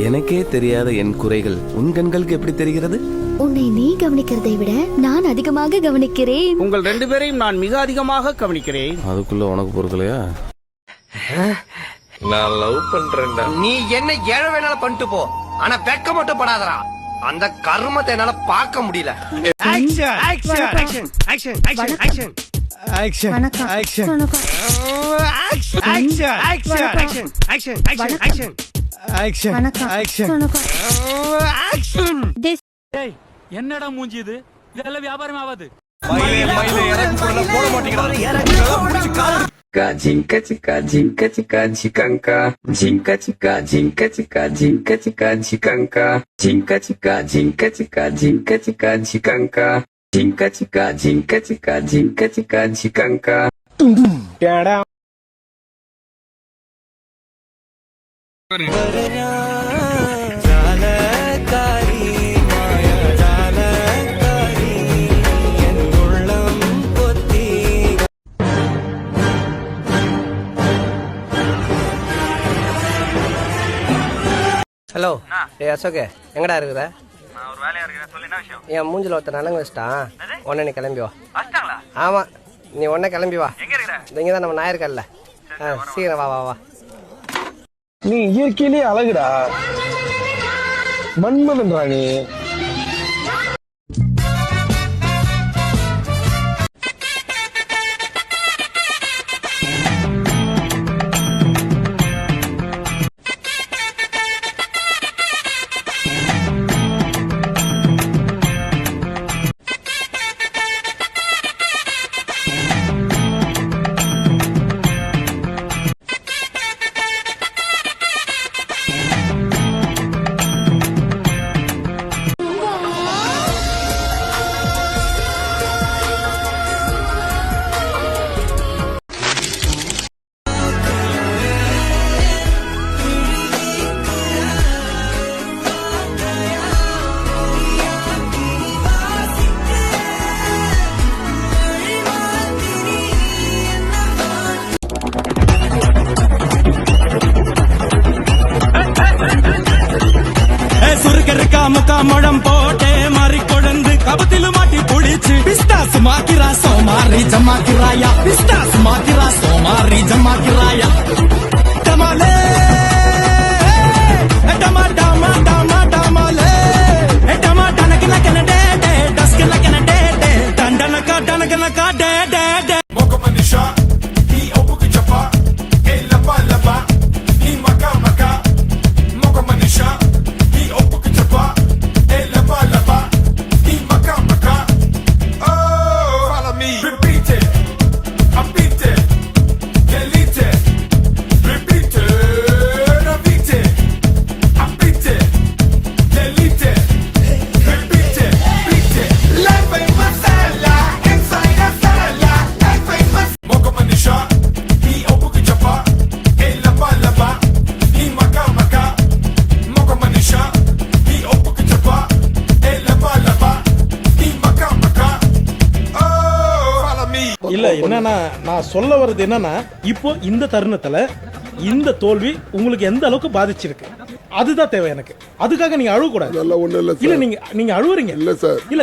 எனக்கே தெரியாத என் குறைகள் உன் கண்களுக்கு எப்படி தெரிகிறது? உன்னை நீ கவனிக்கிறதை விட நான் அதிகமாக கவனிக்கிறேன். உங்கள் 2 பேரையும் நான் மிக அதிகமாக கவனிக்கிறேன். அதுக்குள்ள உனக்கு பொறுக்கலையா? நான் லவ் பண்றேன்டா. நீ என்ன ஏழ வேணாலும் பண்ணிட்டு போ, ஆனா வெக்க மட்டும் படாதடா. அந்த கர்மத்தை என்னால பார்க்க முடியல. Action action action action action action action வணக்கம். ஆக்ஷன் வணக்கம். Action action action action action action action action வணக்கம். ஆக்ஷன் வணக்கம். ஆக்ஷன். ஏய் என்னடா மூஞ்சி இது? இதெல்லாம் வியாபாரம் ஆகாது. போட மாட்டேங்கிறாரு. Jinka chika jinka chika jikanka. Jinka chika jinka chika jinka chika jikanka. Jinka chika jinka chika jinka chika jikanka. Jinka chika jinka chika jinka chika jikanka. டேடா ஹலோ, ஏய் அசோக், எங்கடா இருக்கிற? நான் ஒரு வேலையா இருக்கேன். சொல்லு, என்ன விஷயம்? என் மூஞ்சில ஒருத்தர் நலங்கு வச்சிட்டான். உடனே நீ கிளம்பி வா. வச்சிட்டாங்களா? ஆமா, நீ உடனே கிளம்பி வா. எங்க இருக்கிற? இங்க தான் நம்ம நாயர்கல்ல. சீக்கிரம் வா வா வா. நீ இயற்கையிலே அழகுடா, மன்மதன்டா நீ. முழம் போட்டே மாறி கொழுந்து கபத்திலும் மாட்டி புடிச்சு பிஸ்டாஸ் மாக்கிரா சோமாரி ஜமாக்கிராயா. பிஸ்டாஸ் மாக்கிரா சோமாரி ஜமாக்கிராயா. டமாலே டமா டமா டமா டமாலே டமா டனகன கன டே டே டஸ்கன கன டே டே டண்டனக டனகனக டே டே டே. Mokomanisha hi opukichapa e lapa lapa hi maka maka. Mokomanisha hi opukichapa e lapa lapa hi maka maka. Oh, follow me. Repeat it, repeat it, delete it, repeat it, repeat it, repeat it, delete it, repeat it, repeat it. Life ain't masala, inside a sala. Life ain't masala. Mokomanisha hi opukichapa e lapa lapa hi maka maka. Mokomanisha hi opukichapa e lapa lapa hi maka maka. Oh, follow me. இல்ல என்னன்னா, நான் சொல்ல வர்றது என்னன்னா, இப்போ இந்த தருணத்துல இந்த தோல்வி உங்களுக்கு எந்த அளவுக்கு பாதிச்சிருக்கு அதுதான் தேவை எனக்கு. அதுக்காக நீங்க அழுவ கூடாது. இல்ல நீங்க அழுவுறீங்க. இல்ல சார். இல்ல